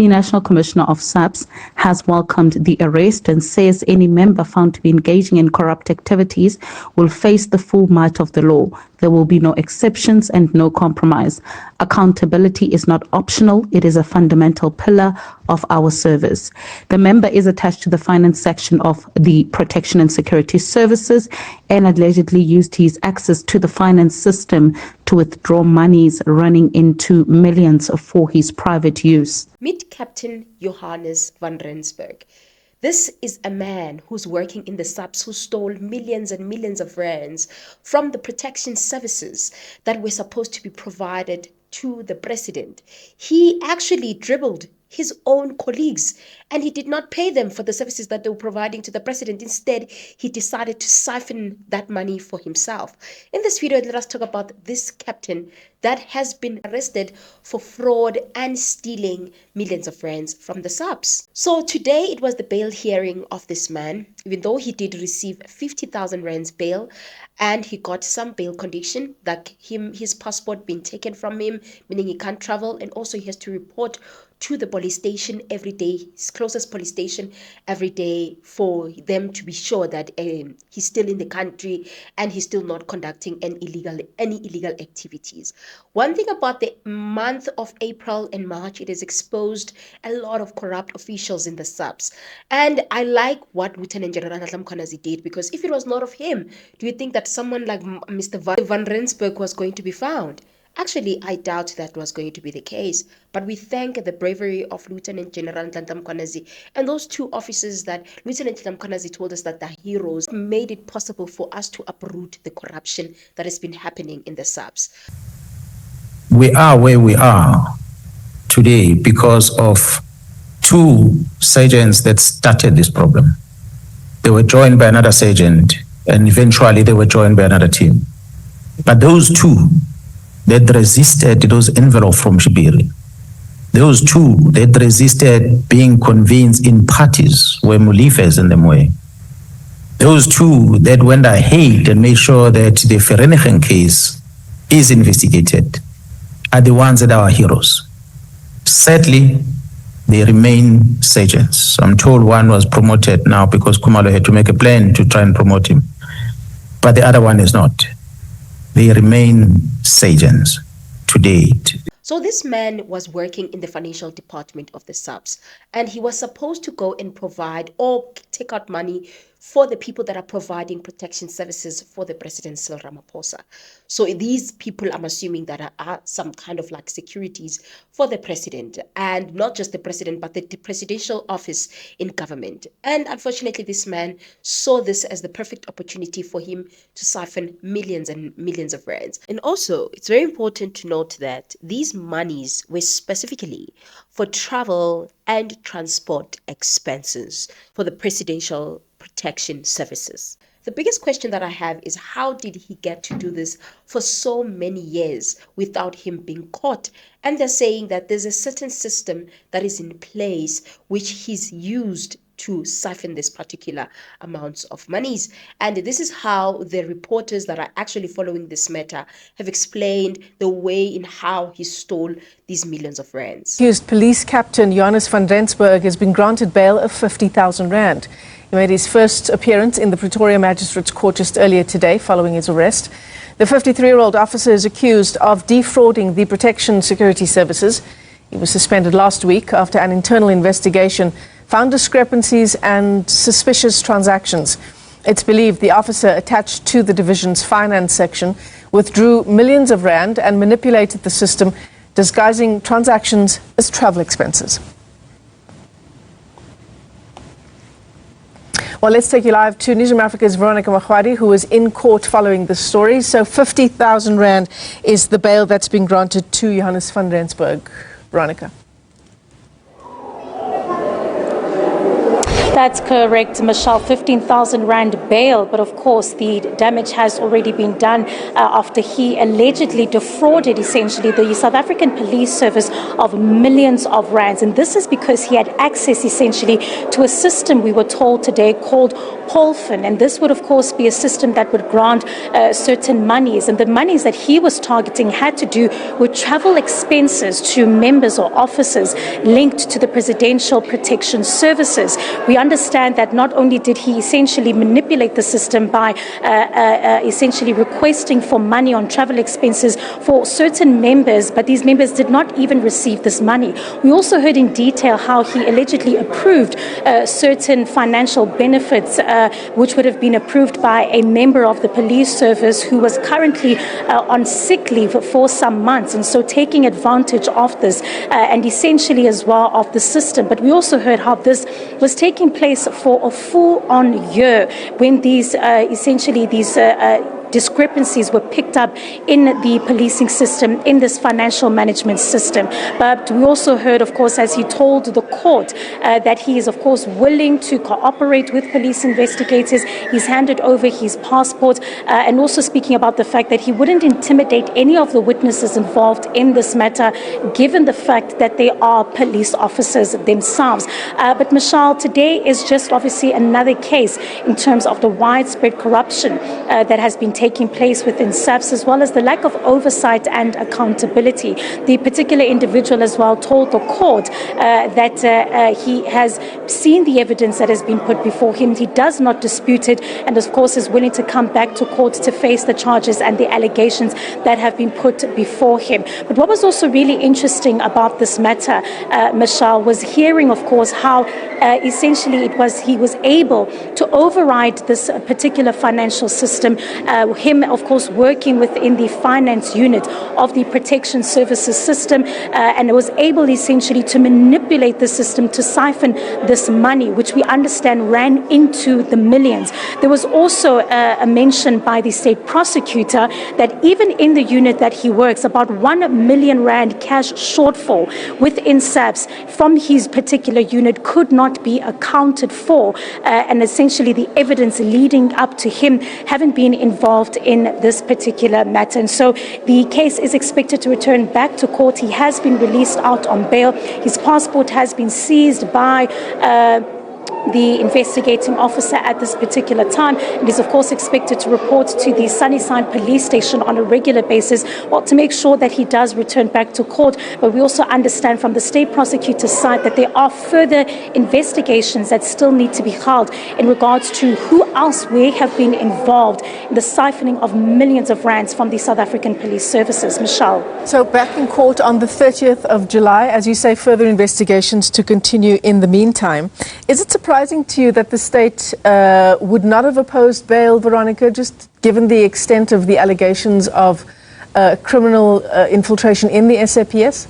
FNB National Commissioner of SAPS has welcomed the arrest and says any member found to be engaging in corrupt activities will face the full might of the law. There will be no exceptions and no compromise. Accountability is not optional. It is a fundamental pillar of our service. The member is attached to the finance section of the Protection and Security Services and allegedly used his access to the finance system to withdraw monies running into millions for his private use. Meet Captain Johannes van Rensburg. This is a man who's working in the SAPS who stole millions and millions of rands from the protection services that were supposed to be provided to the president. He actually dribbled his own colleagues and he did not pay them for the services that they were providing to the president. Instead, he decided to siphon that money for himself. In this video, let us talk about this captain that has been arrested for fraud and stealing millions of rands from the SAPS. So today it was the bail hearing of this man, even though he did receive 50,000 rands bail and he got some bail condition, like his passport being taken from him, meaning he can't travel, and also he has to report to the police station every day, his closest police station every day, for them to be sure that he's still in the country and he's still not conducting any illegal activities. One thing about the month of April and March, it has exposed a lot of corrupt officials in the SAPS. And I like what Lieutenant General Mkhwanazi did, because if it was not of him, do you think that someone like Mr. Van Rensburg was going to be found? Actually, I doubt that was going to be the case, but we thank the bravery of Lieutenant General Nhlanhla Mkhwanazi and those two officers that Lieutenant Mkhwanazi told us that the heroes made it possible for us to uproot the corruption that has been happening in the SAPS. We are where we are today because of two sergeants that started this problem. They were joined by another sergeant and eventually they were joined by another team. But those two that resisted those envelopes from Shibiri, those two that resisted being convinced in parties where Mulifes and them were, those two that went ahead and made sure that the Vereeniging case is investigated are the ones that are heroes. Sadly, they remain sergeants. I'm told one was promoted now because Khumalo had to make a plan to try and promote him, but the other one is not. They remain sergeants to date. So this man was working in the financial department of the SAPS, and he was supposed to go and provide or take out money for the people that are providing protection services for the President Cyril Ramaphosa. So these people, I'm assuming, that are some kind of like securities for the president, and not just the president, but the presidential office in government. And unfortunately, this man saw this as the perfect opportunity for him to siphon millions and millions of rands. And also, it's very important to note that these monies were specifically for travel and transport expenses for the presidential protection services. The biggest question that I have is, how did he get to do this for so many years without him being caught? And they're saying that there's a certain system that is in place which he's used to siphon this particular amounts of monies. And this is how the reporters that are actually following this matter have explained the way in how he stole these millions of rands. Accused police captain Johannes van Rensburg has been granted bail of 50,000 rand. He made his first appearance in the Pretoria Magistrates Court just earlier today following his arrest. The 53-year-old officer is accused of defrauding the Protection Security Services. He was suspended last week after an internal investigation found discrepancies and suspicious transactions. It's believed the officer attached to the division's finance section withdrew millions of rand and manipulated the system, disguising transactions as travel expenses. Well, let's take you live to Newsroom Africa's Veronica Mkhwanazi, who is in court following this story. So 50,000 rand is the bail that's been granted to Johannes van Rensburg. Veronica. That's correct, Michelle. 15,000 rand bail, but of course the damage has already been done after he allegedly defrauded essentially the South African Police Service of millions of rands, and this is because he had access essentially to a system, we were told today, called Polfin, and this would of course be a system that would grant certain monies, and the monies that he was targeting had to do with travel expenses to members or officers linked to the Presidential Protection Services. We understand that not only did he essentially manipulate the system by essentially requesting for money on travel expenses for certain members, but these members did not even receive this money. We also heard in detail how he allegedly approved certain financial benefits which would have been approved by a member of the police service who was currently on sick leave for some months, and so taking advantage of this and essentially as well of the system. But we also heard how this was taking place for a full-on year when these essentially these discrepancies were picked up in the policing system, in this financial management system. But we also heard, of course, as he told the court that he is, of course, willing to cooperate with police investigators. He's handed over his passport and also speaking about the fact that he wouldn't intimidate any of the witnesses involved in this matter, given the fact that they are police officers themselves. But Michelle, today is just obviously another case in terms of the widespread corruption that has been taking place within SAPS, as well as the lack of oversight and accountability. The particular individual as well told the court that he has seen the evidence that has been put before him. He does not dispute it, and of course is willing to come back to court to face the charges and the allegations that have been put before him. But what was also really interesting about this matter, Michelle, was hearing, of course, how essentially he was able to override this particular financial system. Him, of course, working within the finance unit of the protection services system, and was able essentially to manipulate the system to siphon this money, which we understand ran into the millions. There was also a mention by the state prosecutor that even in the unit that he works, about 1 million rand cash shortfall within SAPS from his particular unit could not be accounted for, and essentially the evidence leading up to him having been involved in this particular matter. And so the case is expected to return back to court. He has been released out on bail. His passport has been seized by the investigating officer at this particular time, and is of course expected to report to the Sunnyside police station on a regular basis, well, to make sure that he does return back to court. But we also understand from the state prosecutor's side that there are further investigations that still need to be held in regards to who else may have been involved in the siphoning of millions of rands from the South African police services. Michelle. So back in court on the 30th of July, as you say, further investigations to continue in the meantime. Is it surprising to you that the state would not have opposed bail, Veronica, just given the extent of the allegations of criminal infiltration in the SAPS?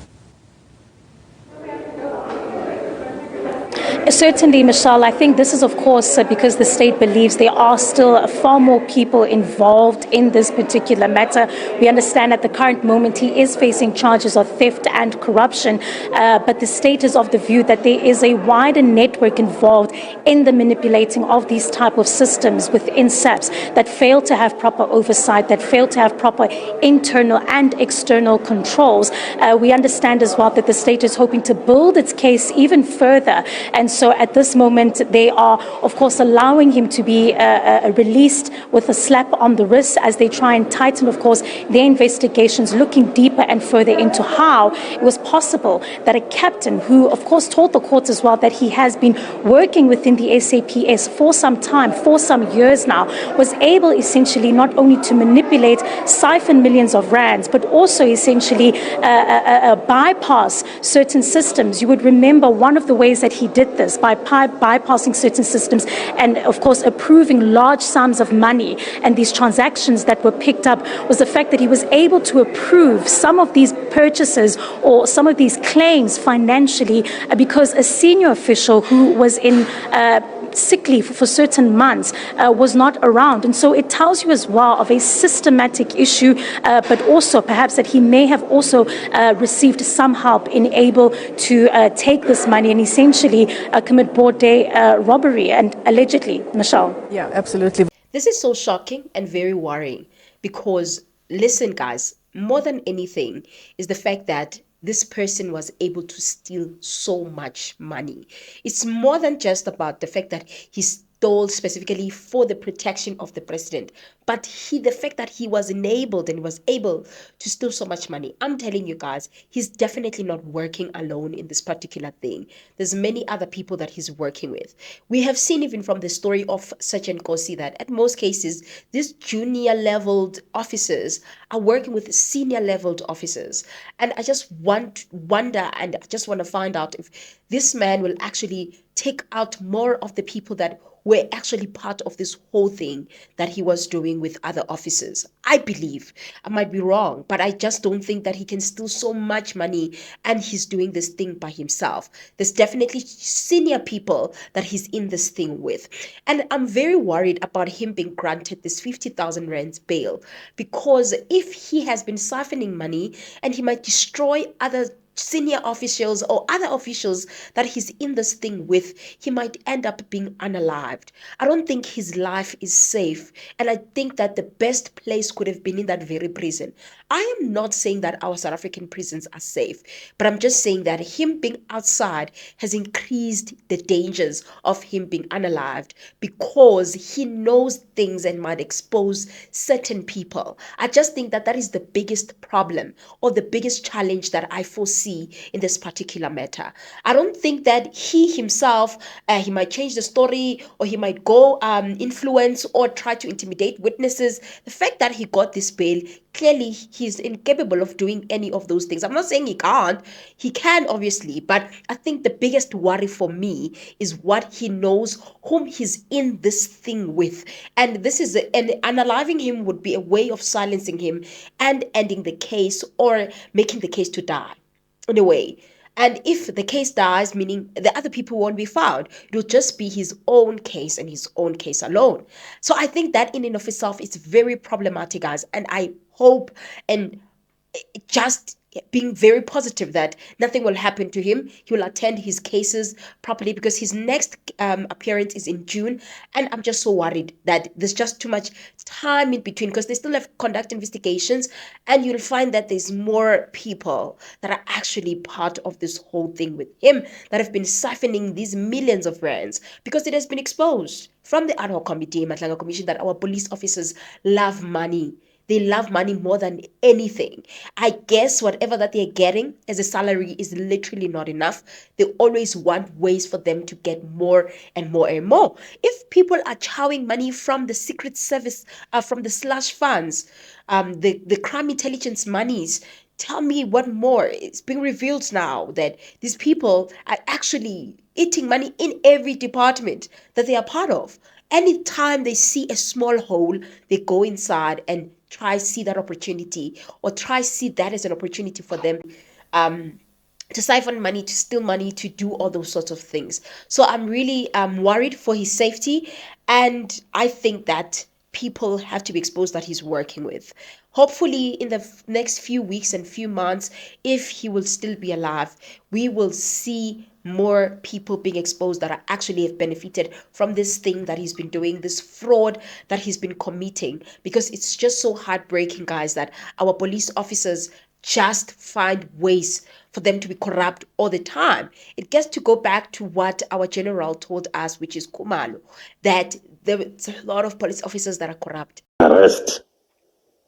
Certainly, Michelle. I think this is, of course, because the state believes there are still far more people involved in this particular matter. We understand at the current moment he is facing charges of theft and corruption, but the state is of the view that there is a wider network involved in the manipulating of these type of systems within SAPS that fail to have proper oversight, that fail to have proper internal and external controls. We understand as well that the state is hoping to build its case even further, and so at this moment they are, of course, allowing him to be released with a slap on the wrist as they try and tighten, of course, their investigations, looking deeper and further into how it was possible that a captain who, of course, told the court as well that he has been working within the SAPS for some time, for some years now, was able essentially not only to manipulate, siphon millions of rands, but also essentially bypass certain systems. You would remember one of the ways that he did this by bypassing certain systems and, of course, approving large sums of money, and these transactions that were picked up was the fact that he was able to approve some of these purchases or some of these claims financially because a senior official who was in sick leave for certain months, was not around. And so it tells you as well of a systematic issue, but also perhaps that he may have also received some help in able to take this money and essentially commit broad day robbery and allegedly, Michelle. Yeah, absolutely. This is so shocking and very worrying because, listen, guys, more than anything is the fact that this person was able to steal so much money. It's more than just about the fact that he stole specifically for the protection of the president, but the fact that he was enabled and was able to steal so much money. I'm telling you guys, he's definitely not working alone in this particular thing. There's many other people that he's working with. We have seen even from the story of such Nkosi that at most cases, these junior leveled officers are working with senior leveled officers. And I just wonder and I just want to find out if this man will actually take out more of the people that were actually part of this whole thing that he was doing with other officers. I believe, I might be wrong, but I just don't think that he can steal so much money and he's doing this thing by himself. There's definitely senior people that he's in this thing with. And I'm very worried about him being granted this 50,000 rands bail, because if he has been siphoning money and he might destroy other senior officials or other officials that he's in this thing with, he might end up being unalived. I don't think his life is safe, and I think that the best place could have been in that very prison. I am not saying that our South African prisons are safe, but I'm just saying that him being outside has increased the dangers of him being unalived, because he knows things and might expose certain people. I just think that that is the biggest problem or the biggest challenge that I foresee in this particular matter. I don't think that he himself, he might change the story, or he might go influence or try to intimidate witnesses. The fact that he got this bail, clearly he's incapable of doing any of those things. I'm not saying he can't. He can, obviously, but I think the biggest worry for me is what he knows, whom he's in this thing with. And this is, and unaliving him would be a way of silencing him and ending the case or making the case to die in a way. And if the case dies, meaning the other people won't be found, it will just be his own case and his own case alone. So I think that in and of itself is very problematic, guys. And I hope and just being very positive that nothing will happen to him. He will attend his cases properly, because his next appearance is in June. And I'm just so worried that there's just too much time in between, because they still have conduct investigations, and you'll find that there's more people that are actually part of this whole thing with him that have been siphoning these millions of rands, because it has been exposed from the ad hoc committee, Madlanga Commission, that our police officers love money. They love money more than anything. I guess whatever that they're getting as a salary is literally not enough. They always want ways for them to get more and more and more. If people are chowing money from the secret service, from the slush funds, the crime intelligence monies, tell me what more. It's being revealed now that these people are actually eating money in every department that they are part of. Anytime they see a small hole, they go inside and try see that opportunity, or try see that as an opportunity for them to siphon money, to steal money, to do all those sorts of things. So I'm really worried for his safety, and I think that people have to be exposed that he's working with. Hopefully in the next few weeks and few months, if he will still be alive, we will see more people being exposed that are actually have benefited from this thing that he's been doing, this fraud that he's been committing. Because it's just so heartbreaking, guys, that our police officers just find ways for them to be corrupt all the time. It gets to go back to what our general told us, which is Khumalo, that there's a lot of police officers that are corrupt. Arrest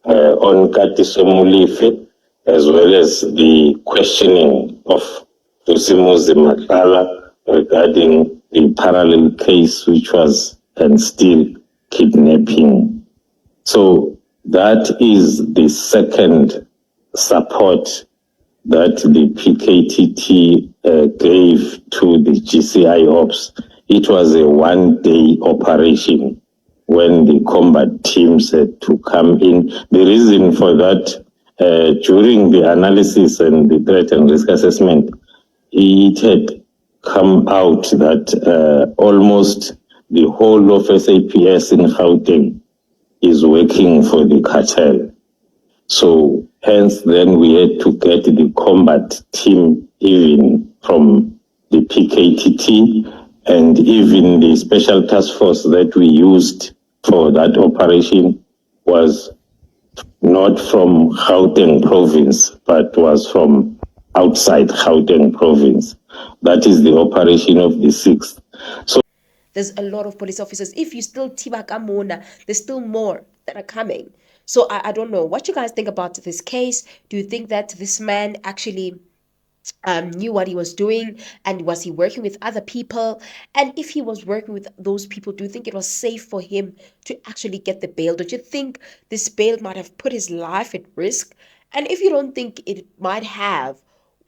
on Katiso Mulife, as well as the questioning of Tusimuzi Nhlanhla regarding the parallel case, which was and still kidnapping. So that is the second support that the PKTT gave to the GCI Ops. It was a one-day operation when the combat teams had to come in. The reason for that, during the analysis and the threat and risk assessment, it had come out that almost the whole of SAPS in Gauteng is working for the cartel. So hence then we had to get the combat team even from the PKTT, and even the special task force that we used for that operation was not from Gauteng province, but was from outside Gauteng province. That is the operation of the 6th. So there's a lot of police officers. If you still Tibakamona, there's still more that are coming. So I don't know what you guys think about this case. Do you think that this man actually knew what he was doing, and was he working with other people? And if he was working with those people, do you think it was safe for him to actually get the bail? Don't you think this bail might have put his life at risk? And if you don't think it might have,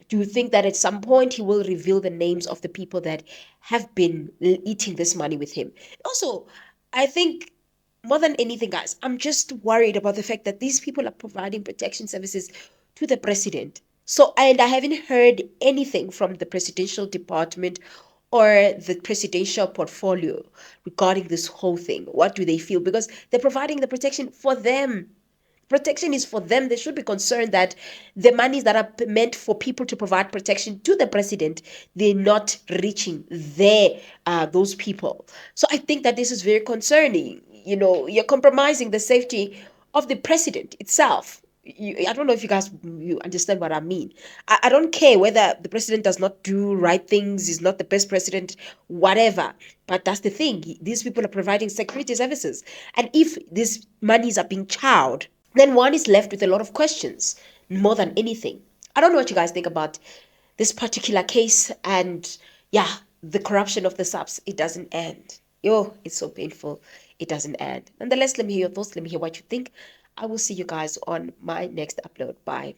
do you think that at some point he will reveal the names of the people that have been eating this money with him? Also, I think more than anything, guys, I'm just worried about the fact that these people are providing protection services to the president. So, and I haven't heard anything from the presidential department or the presidential portfolio regarding this whole thing. What do they feel? Because they're providing the protection for them. Protection is for them. They should be concerned that the monies that are meant for people to provide protection to the president, they're not reaching those people. So I think that this is very concerning. You know, you're compromising the safety of the president itself. I don't know if you understand what I mean. I don't care whether the president does not do right things, is not the best president, whatever. But that's the thing. These people are providing security services. And if these monies are being chowed, then one is left with a lot of questions more than anything. I don't know what you guys think about this particular case. And yeah, the corruption of the SAPS, it doesn't end. Yo, it's so painful. It doesn't end. Nonetheless, let me hear your thoughts. Let me hear what you think. I will see you guys on my next upload. Bye.